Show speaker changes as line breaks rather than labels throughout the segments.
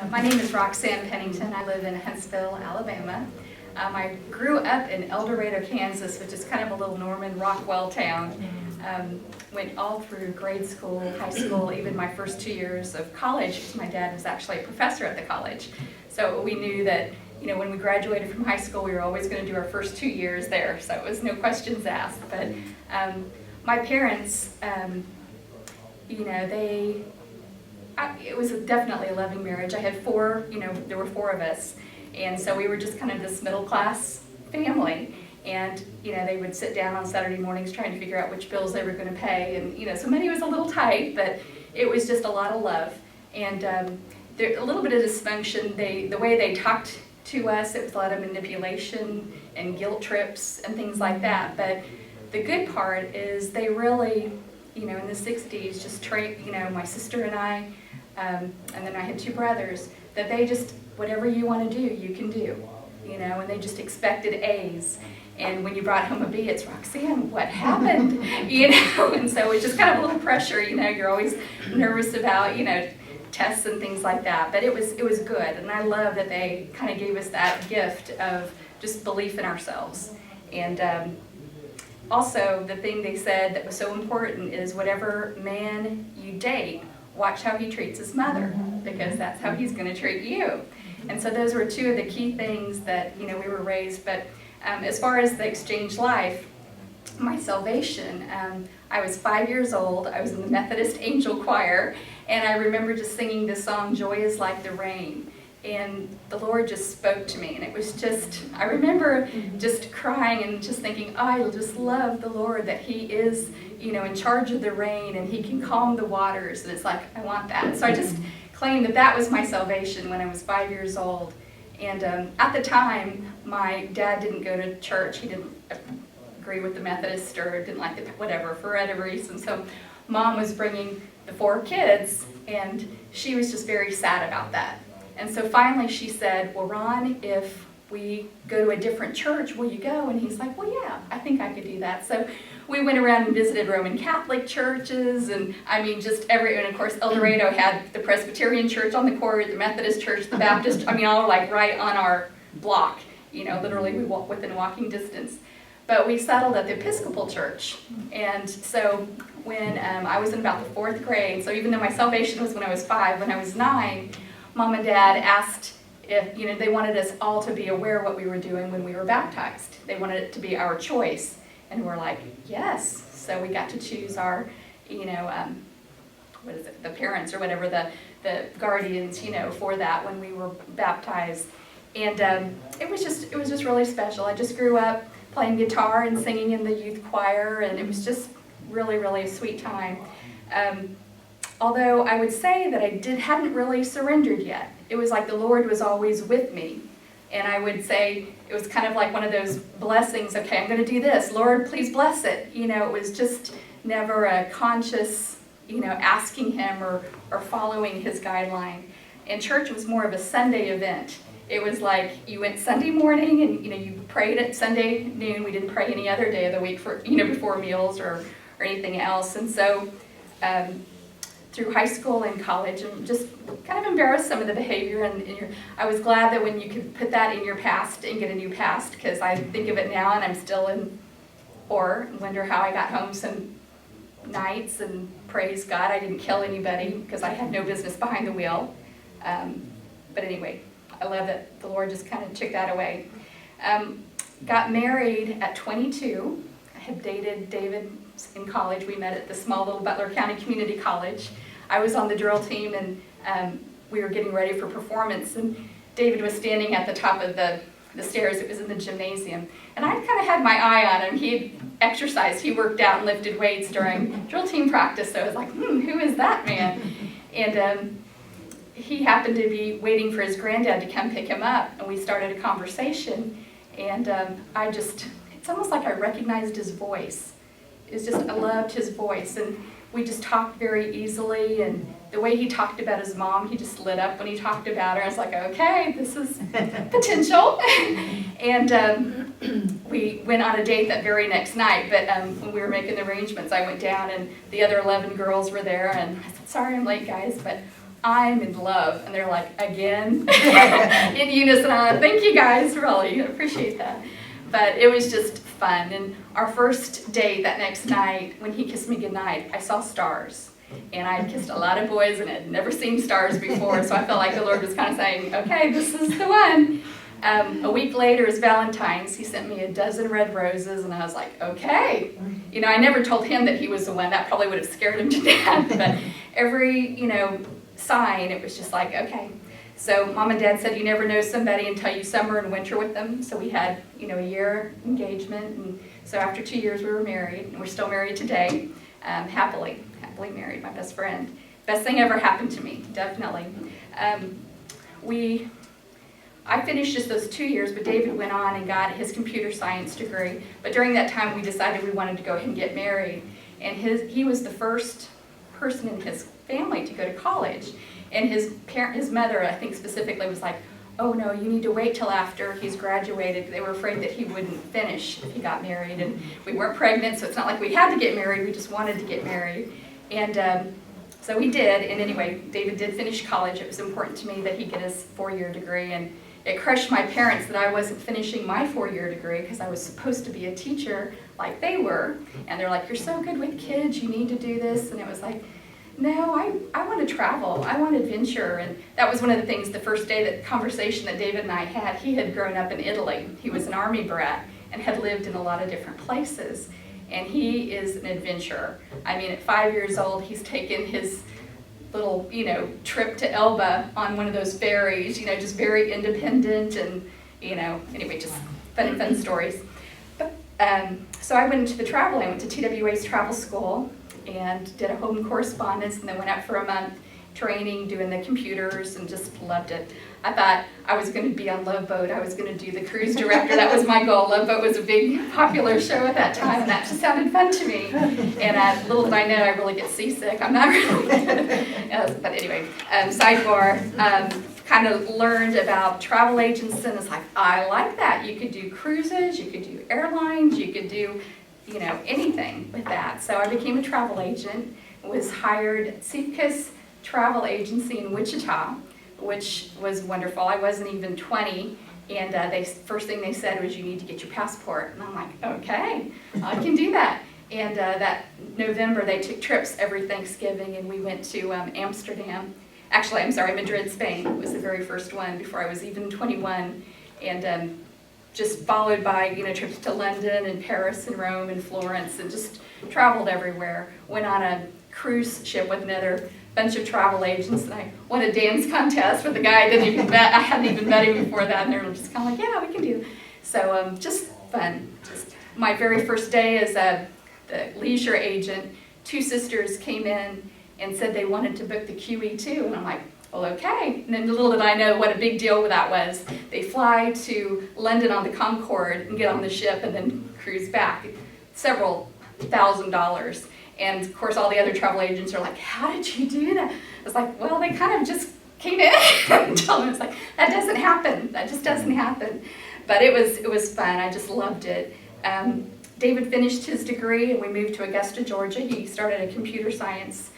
My name is Roxanne Pennington. I live in Huntsville, Alabama. I grew up in El Dorado, Kansas, which is kind of a little Norman Rockwell town. Went all through grade school, high school, even my first 2 years of college, because my dad was actually a professor at the college. So we knew that, when we graduated from high school, we were always going to do our first 2 years there. So it was no questions asked. But my parents, it was definitely a loving marriage. I had four, there were four of us. And so we were just kind of this middle class family. And, they would sit down on Saturday mornings trying to figure out which bills they were going to pay. And, so money was a little tight, but it was just a lot of love. And there a little bit of dysfunction. The way they talked to us, it was a lot of manipulation and guilt trips and things like that. But the good part is they really, in the 60s, just trained, my sister and I, and then I had two brothers, that they just, whatever you want to do, you can do, and they just expected A's. And when you brought home a B, it's Roxanne, what happened? And so it's just kind of a little pressure, you're always nervous about, tests and things like that. But it was good, and I love that they kind of gave us that gift of just belief in ourselves. And also, the thing they said that was so important is whatever man you date, watch how he treats his mother, because that's how he's going to treat you. And so those were two of the key things that, we were raised. But as far as the exchange life, my salvation, I was 5 years old. I was in the Methodist Angel Choir, and I remember just singing this song, Joy is Like the Rain. And the Lord just spoke to me, and it was just, I remember just crying and just thinking, I just love the Lord, that He is, in charge of the rain, and He can calm the waters, and it's like, I want that. So I just claimed that was my salvation when I was 5 years old. And at the time, my dad didn't go to church. He didn't agree with the Methodist or didn't like it, whatever, for whatever reason. So Mom was bringing the four kids, and she was just very sad about that. And so finally she said, well, Ron, if we go to a different church, will you go? And he's like, well, yeah, I think I could do that. So we went around and visited Roman Catholic churches, and and of course El Dorado had the Presbyterian church on the corner, the Methodist church, the Baptist, all like right on our block, literally we walk within walking distance. But we settled at the Episcopal church. And so when I was in about the fourth grade, so even though my salvation was when I was 5, when I was 9, Mom and Dad asked if, they wanted us all to be aware of what we were doing when we were baptized. They wanted it to be our choice. And we're like, yes. So we got to choose our, the parents or whatever, the guardians, for that when we were baptized. And it was just really special. I just grew up playing guitar and singing in the youth choir, and it was just really, really a sweet time. Although I would say that I hadn't really surrendered yet. It was like the Lord was always with me. And I would say it was kind of like one of those blessings, okay, I'm going to do this. Lord, please bless it. It was just never a conscious, asking Him or following His guideline. And church was more of a Sunday event. It was like you went Sunday morning and, you prayed at Sunday noon. We didn't pray any other day of the week for, before meals or anything else. And so through high school and college, and just kind of embarrassed some of the behavior. And I was glad that when you could put that in your past and get a new past, because I think of it now and I'm still in awe and wonder how I got home some nights, and praise God I didn't kill anybody because I had no business behind the wheel. But anyway, I love that the Lord just kind of took that away. Got married at 22. I had dated David in college. We met at the small little Butler County Community College. I was on the drill team, and we were getting ready for performance, and David was standing at the top of the stairs. It was in the gymnasium, and I kind of had my eye on him. He exercised. He worked out and lifted weights during drill team practice, so I was like, who is that man? And he happened to be waiting for his granddad to come pick him up, and we started a conversation, and it's almost like I recognized his voice. I loved his voice, and we just talked very easily, and the way he talked about his mom, he just lit up when he talked about her. I was like, okay, this is potential. And we went on a date that very next night, but when we were making the arrangements, I went down, and the other 11 girls were there, and I said, sorry I'm late, guys, but I'm in love. And they're like, again? In unison. Thank you guys, really. I appreciate that. But it was just fun. And our first date that next night, when he kissed me goodnight, I saw stars. And I had kissed a lot of boys and had never seen stars before, so I felt like the Lord was kind of saying, okay, this is the one. A week later is Valentine's. He sent me a dozen red roses, and I was like, okay. You know, I never told him that he was the one. That probably would have scared him to death. But every, sign, it was just like, okay. So Mom and Dad said you never know somebody until you summer and winter with them. So we had, a year engagement. And so after 2 years, we were married. And we're still married today, happily married, my best friend. Best thing ever happened to me, definitely. I finished just those 2 years, but David went on and got his computer science degree. But during that time, we decided we wanted to go ahead and get married. And he was the first person in his family to go to college. And his mother, I think specifically, was like, oh no, you need to wait till after he's graduated. They were afraid that he wouldn't finish if he got married. And we weren't pregnant, so it's not like we had to get married, we just wanted to get married. And so we did, and anyway, David did finish college. It was important to me that he get his 4-year degree, and it crushed my parents that I wasn't finishing my 4-year degree because I was supposed to be a teacher like they were. And they're like, you're so good with kids, you need to do this. And it was like, no, I want to travel, I want adventure. And that was one of the things, the first day, that conversation that David and I had. He had grown up in Italy. He was an army brat and had lived in a lot of different places. And he is an adventurer. I mean, at 5 years old, he's taken his little, trip to Elba on one of those ferries, just very independent and, anyway, just fun stories. But, so I went into the travel. I went to TWA's travel school and did a home correspondence, and then went out for a month training, doing the computers, and just loved it. I thought I was going to be on Love Boat. I was going to do the cruise director. That was my goal. Love Boat was a big, popular show at that time, and that just sounded fun to me. And little did I know, I really get seasick. I'm not really good. But anyway, sidebar, kind of learned about travel agents, and it's like, I like that. You could do cruises, you could do airlines, you could do, anything with that. So I became a travel agent, was hired at Sipka's travel agency in Wichita, which was wonderful. I wasn't even 20, and first thing they said was, you need to get your passport. And I'm like, okay, I can do that. And that November, they took trips every Thanksgiving, and we went to Amsterdam. Actually, I'm sorry, Madrid, Spain. It was the very first one before I was even 21. And just followed by, trips to London and Paris and Rome and Florence, and just traveled everywhere. Went on a cruise ship with another bunch of travel agents, and I won a dance contest with a guy I hadn't even met him before that, and they're just kind of like, yeah, we can do it. So just fun. Just my very first day as the leisure agent, 2 sisters came in and said they wanted to book the QE2, and I'm like, well, okay. And then little did I know what a big deal that was. They fly to London on the Concorde and get on the ship and then cruise back. Several $1,000s. And of course, all the other travel agents are like, how did you do that? I was like, well, they kind of just came in and told me, it's like, that doesn't happen. That just doesn't happen. But it was fun. I just loved it. David finished his degree, and we moved to Augusta, Georgia. He started a computer science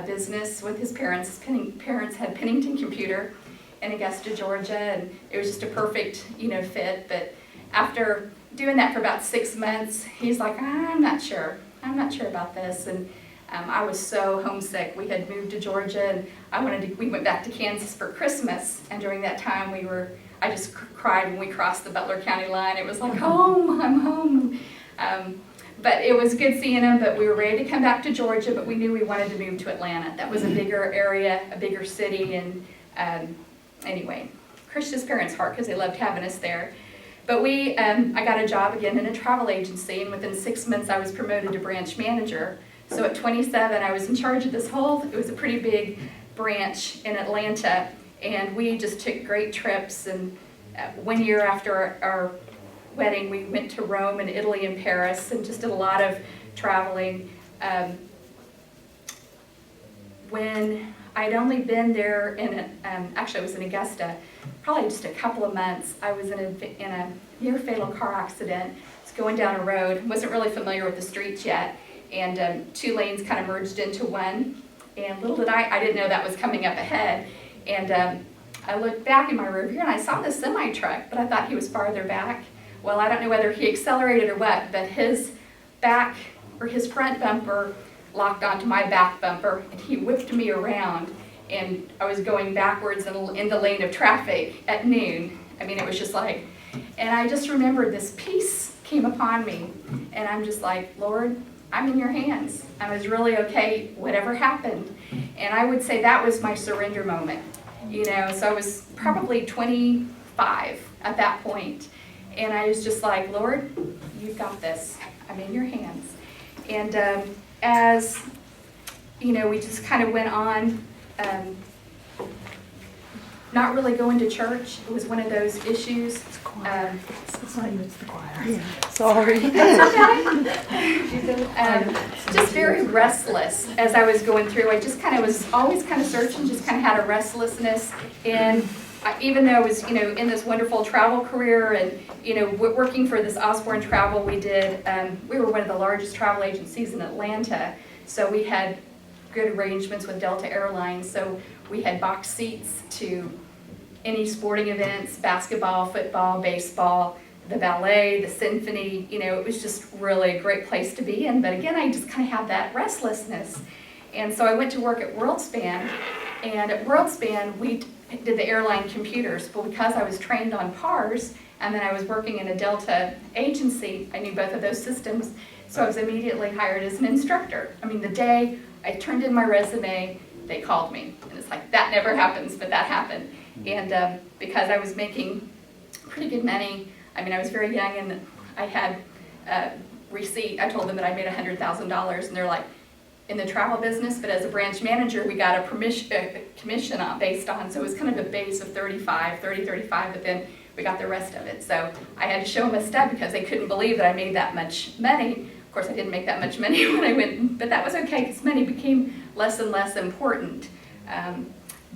business with his parents. His parents had Pennington Computer in Augusta, Georgia, and it was just a perfect, fit. But after doing that for about 6 months, he's like, I'm not sure about this. And I was so homesick. We had moved to Georgia, and we went back to Kansas for Christmas. And during that time, I just cried when we crossed the Butler County line. It was like, home, I'm home. But it was good seeing him, but we were ready to come back to Georgia, but we knew we wanted to move to Atlanta. That was a bigger area, a bigger city, and anyway, crushed his parents' heart because they loved having us there. But I got a job again in a travel agency, and within 6 months I was promoted to branch manager. So at 27, I was in charge of it was a pretty big branch in Atlanta, and we just took great trips. And 1 year after our wedding, we went to Rome and Italy and Paris, and just did a lot of traveling. When I'd only been there actually I was in Augusta, probably just a couple of months. I was in a near fatal car accident. I was going down a road, wasn't really familiar with the streets yet, and 2 lanes kind of merged into one. And little did I didn't know that was coming up ahead. And I looked back in my rear view and I saw the semi truck, but I thought he was farther back. Well, I don't know whether he accelerated or what, but his back or his front bumper locked onto my back bumper, and he whipped me around, and I was going backwards in the lane of traffic at noon. I mean, it was just like, and I just remembered this peace came upon me, and I'm just like, Lord, I'm in your hands. I was really okay, whatever happened. And I would say that was my surrender moment. So I was probably 25 at that point. And I was just like, Lord, you've got this. I'm in your hands. And as, we just kind of went on, not really going to church. It was one of those issues.
It's choir. It's not you, it's the choir. Yeah.
Sorry.
Just very restless as I was going through. I just kind of was always kind of searching, just kind of had a restlessness. And even though I was, in this wonderful travel career and, working for this Osborne Travel, we were one of the largest travel agencies in Atlanta. So we had good arrangements with Delta Airlines. So we had box seats to any sporting events, basketball, football, baseball, the ballet, the symphony. It was just really a great place to be in. But again, I just kind of had that restlessness. And so I went to work at WorldSpan. And at WorldSpan, we did the airline computers. But because I was trained on PARS, and then I was working in a Delta agency, I knew both of those systems. So I was immediately hired as an instructor. I mean, the day I turned in my resume, they called me. And it's like, that never happens, but that happened. And because I was making pretty good money, I mean, I was very young, and I had a receipt. I told them that I made $100,000, and they're like, in the travel business, but as a branch manager, we got a commission based on, so it was kind of a base of 35, but then we got the rest of it. So I had to show them a stub because they couldn't believe that I made that much money. Of course, I didn't make that much money when I went, but that was okay because money became less and less important.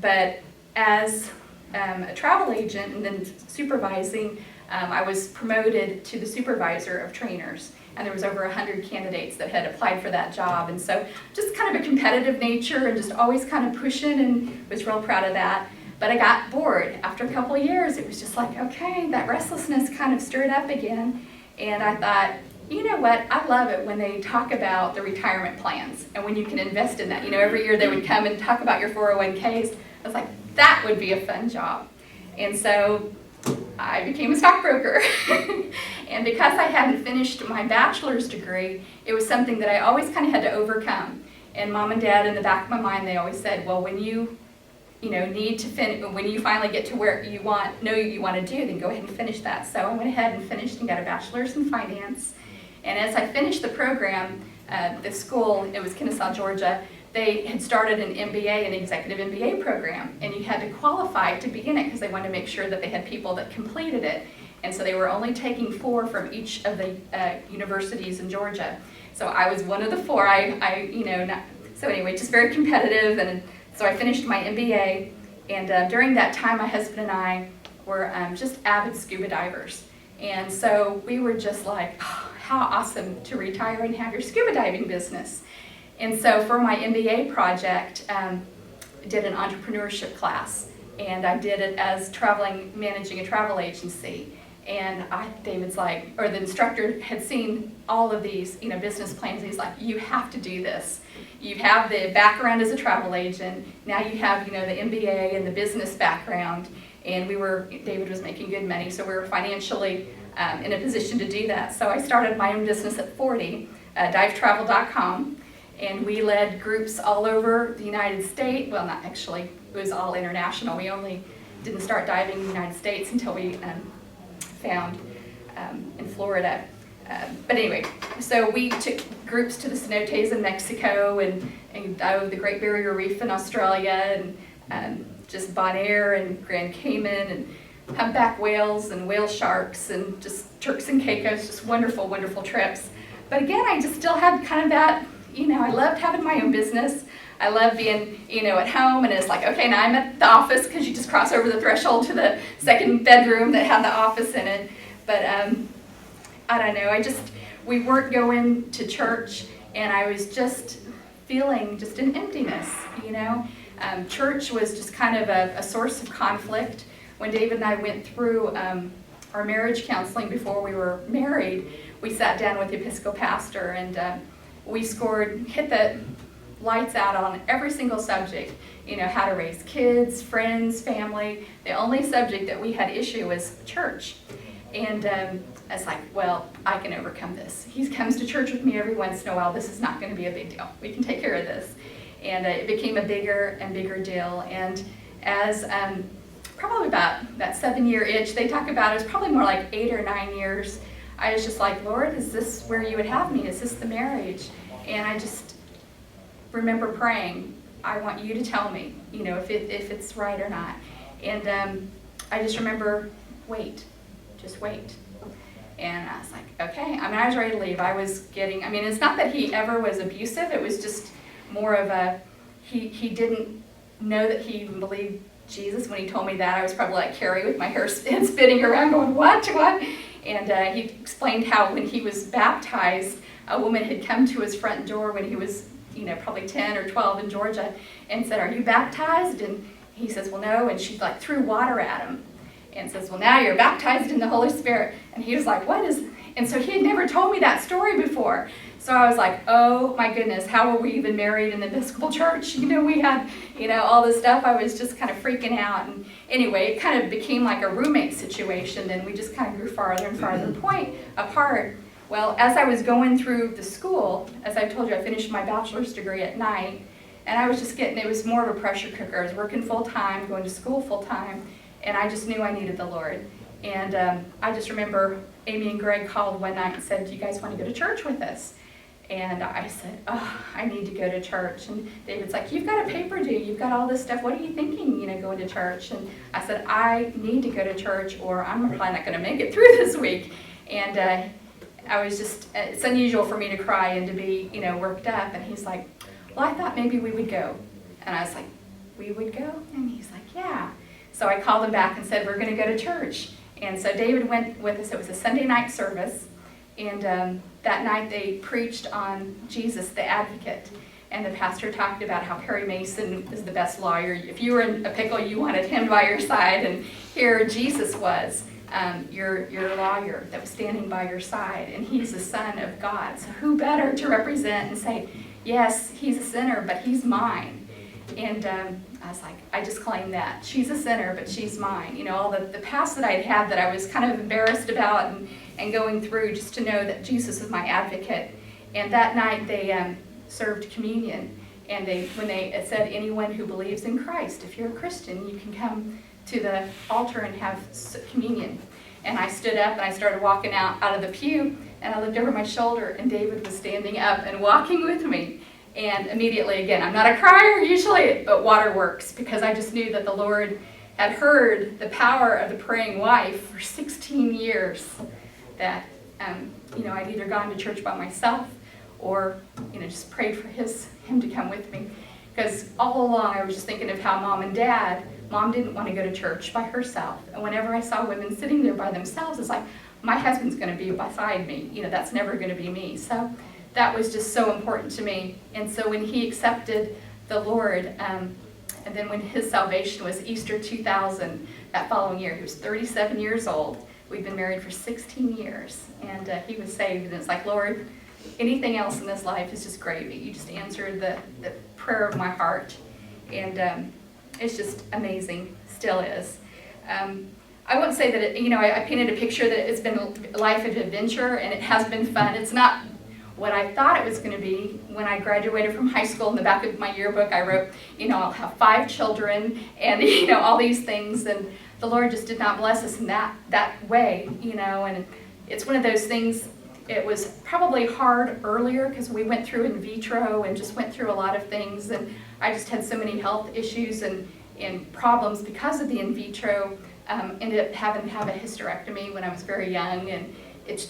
But as a travel agent and then supervising, I was promoted to the supervisor of trainers. And there was over 100 candidates that had applied for that job. And so just kind of a competitive nature and just always kind of pushing, and was real proud of that. But I got bored. After a couple of years, it was just like, okay, that restlessness kind of stirred up again. And I thought, you know what, I love it when they talk about the retirement plans and when you can invest in that. Every year they would come and talk about your 401ks. I was like, that would be a fun job. And so I became a stockbroker. And because I hadn't finished my bachelor's degree, it was something that I always kind of had to overcome. And Mom and Dad, in the back of my mind, they always said, well, when you need to finish, when you finally get to where you want to do, then go ahead and finish that. So I went ahead and finished and got a bachelor's in finance. And as I finished the program, the school, it was Kennesaw, Georgia, they had started an MBA, an executive MBA program, and you had to qualify to be in it because they wanted to make sure that they had people that completed it. And so they were only taking 4 from each of the universities in Georgia. So I was one of the 4. So anyway, just very competitive, and so I finished my MBA. And during that time, my husband and I were just avid scuba divers. And so we were just like, oh, how awesome to retire and have your scuba diving business. And so for my MBA project, I did an entrepreneurship class, and I did it as managing a travel agency. And David's like, or the instructor had seen all of these, business plans. He's like, you have to do this. You have the background as a travel agent. Now you have, the MBA and the business background. And David was making good money, so we were financially in a position to do that. So I started my own business at 40, divetravel.com. And we led groups all over the United States. Well, not actually, it was all international. We only didn't start diving in the United States until we found in Florida. But anyway, so we took groups to the cenotes in Mexico and the Great Barrier Reef in Australia, and just Bonaire and Grand Cayman and humpback whales and whale sharks and just Turks and Caicos, just wonderful, wonderful trips. But again, I just still had kind of that, I loved having my own business. I love being, at home, and it's like, okay, now I'm at the office, because you just cross over the threshold to the second bedroom that had the office in it. But I don't know, we weren't going to church, and I was just feeling just an emptiness, Church was just kind of a source of conflict. When David and I went through our marriage counseling before we were married, we sat down with the Episcopal pastor, and we hit the lights out on every single subject, how to raise kids, friends, family. The only subject that we had issue was church. And I was like, well, I can overcome this. He comes to church with me every once in a while. This is not going to be a big deal. We can take care of this. And it became a bigger and bigger deal. And as probably about that 7-year itch they talk about, it was probably more like 8 or 9 years, I was just like, Lord, is this where you would have me? Is this the marriage? And I just remember praying, I want you to tell me, if it's right or not. And I just remember, just wait. And I was like, okay. I was ready to leave. It's not that he ever was abusive. It was just more of he didn't know that he even believed Jesus. When he told me that, I was probably like Carrie with my hair spinning around going, what? And he explained how when he was baptized, a woman had come to his front door when he was, probably 10 or 12 in Georgia, and said, are you baptized? And he says, well, no. And she threw water at him and says, well, now you're baptized in the Holy Spirit. And he was like, and so he had never told me that story before. So I was like, oh my goodness, how were we even married in the Episcopal Church? We had, all this stuff. I was just kind of freaking out. And anyway, it kind of became like a roommate situation. And we just kind of grew farther and farther apart. Well, as I was going through the school, as I told you, I finished my bachelor's degree at night. And I was just it was more of a pressure cooker. I was working full time, going to school full time. And I just knew I needed the Lord. And I just remember Amy and Greg called one night and said, do you guys want to go to church with us? And I said, oh, I need to go to church. And David's like, you've got a paper due. You've got all this stuff. What are you thinking, going to church? And I said, I need to go to church or I'm probably not going to make it through this week. And I was just, it's unusual for me to cry and to be, worked up. And he's like, well, I thought maybe we would go. And I was like, we would go? And he's like, yeah. So I called him back and said, we're going to go to church. And so David went with us. It was a Sunday night service. And that night they preached on Jesus, the advocate. And the pastor talked about how Perry Mason is the best lawyer. If you were in a pickle, you wanted him by your side. And here Jesus was, your lawyer that was standing by your side. And he's the Son of God. So who better to represent and say, yes, he's a sinner, but he's mine. And I was like, I just claim that. She's a sinner, but she's mine. All the past that I'd had that I was kind of embarrassed about and going through, just to know that Jesus is my advocate. And that night they served communion. And when they said, anyone who believes in Christ, if you're a Christian, you can come to the altar and have communion. And I stood up and I started walking out of the pew, and I looked over my shoulder, and David was standing up and walking with me. And immediately, again, I'm not a crier usually, but water works, because I just knew that the Lord had heard the power of the praying wife for 16 years, that, I'd either gone to church by myself or, just prayed for him to come with me. Because all along I was just thinking of how Mom didn't want to go to church by herself. And whenever I saw women sitting there by themselves, it's like, my husband's going to be beside me. That's never going to be me. So that was just so important to me. And so when he accepted the Lord, and then when his salvation was Easter 2000, that following year, he was 37 years old. We'd been married for 16 years, and he was saved. And it's like, Lord, anything else in this life is just gravy. You just answered the prayer of my heart. And it's just amazing, still is. I won't say that, I painted a picture that it's been a life of adventure, and it has been fun. It's not what I thought it was going to be. When I graduated from high school, in the back of my yearbook, I wrote, I'll have 5 children and, all these things. And the Lord just did not bless us in that way, and it's one of those things. It was probably hard earlier because we went through in vitro and just went through a lot of things. And I just had so many health issues and problems because of the in vitro. Ended up having to have a hysterectomy when I was very young. And it's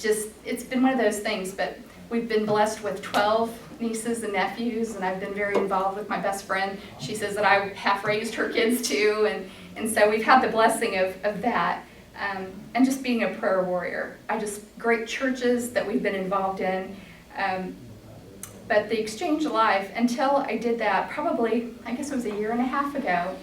been one of those things. But we've been blessed with 12 nieces and nephews, and I've been very involved with my best friend. She says that I half raised her kids too, and so we've had the blessing of that, and just being a prayer warrior. Great churches that we've been involved in. But the Exchange Life, until I did that, probably, I guess it was 1.5 years ago,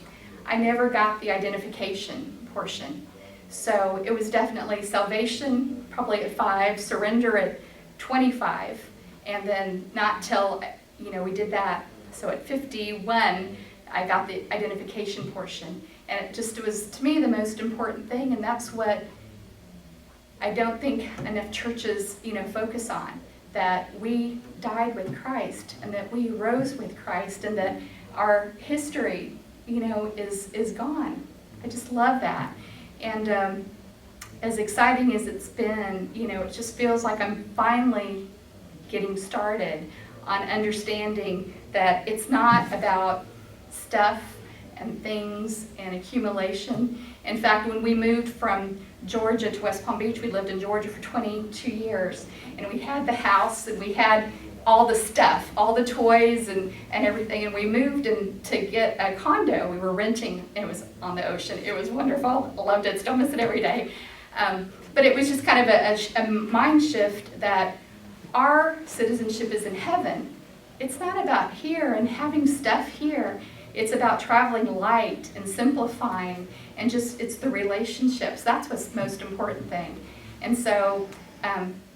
I never got the identification portion. So it was definitely salvation, probably at 5, surrender at 25, and then not till, we did that. So at 51, I got the identification portion. And it just was, to me, the most important thing, and that's what I don't think enough churches, focus on. That we died with Christ, and that we rose with Christ, and that our history, is gone. I just love that. And as exciting as it's been, it just feels like I'm finally getting started on understanding that it's not about stuff and things and accumulation. In fact, when we moved from Georgia to West Palm Beach, we lived in Georgia for 22 years, and we had the house, and we had all the stuff, all the toys and everything, and we moved in to get a condo. We were renting, and it was on the ocean. It was wonderful. I loved it. Still miss it every day. But it was just kind of a mind shift that our citizenship is in heaven. It's not about here and having stuff here. It's about traveling light and simplifying, and just, it's the relationships. That's what's the most important thing. And so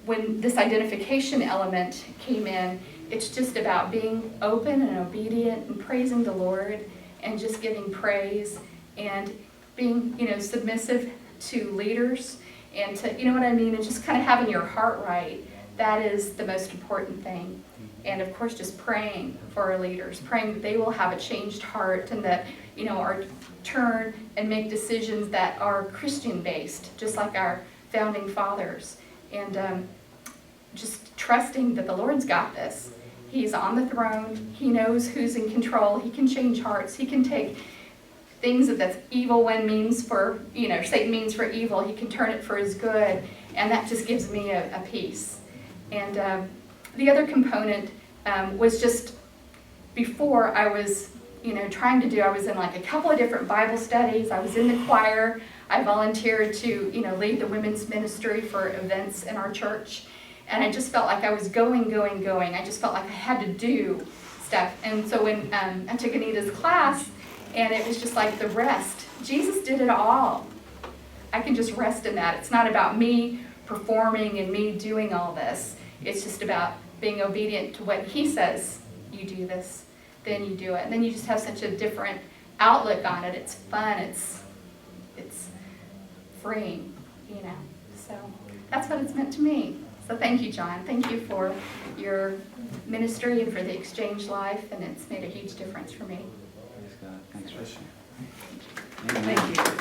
when this identification element came in, it's just about being open and obedient and praising the Lord and just giving praise and being, submissive to leaders and to, and just kind of having your heart right. That is the most important thing. And of course, just praying for our leaders, praying that they will have a changed heart and that, are turn and make decisions that are Christian-based, just like our founding fathers. And just trusting that the Lord's got this. He's on the throne. He knows who's in control. He can change hearts. He can take things that's evil when means for, Satan means for evil. He can turn it for his good. And that just gives me a peace. And the other component was just before I was, I was in like a couple of different Bible studies. I was in the choir. I volunteered to, lead the women's ministry for events in our church. And I just felt like I was going. I just felt like I had to do stuff. And so when I took Anita's class, and it was just like the rest. Jesus did it all. I can just rest in that. It's not about me performing and me doing all this. It's just about being obedient to what he says. You do this, then you do it. And then you just have such a different outlook on it. It's fun. It's freeing, So that's what it's meant to me. So thank you, John. Thank you for your ministry and for the Exchange Life, and it's made a huge difference for me.
Praise God. Thanks, Rachel.
Thank you.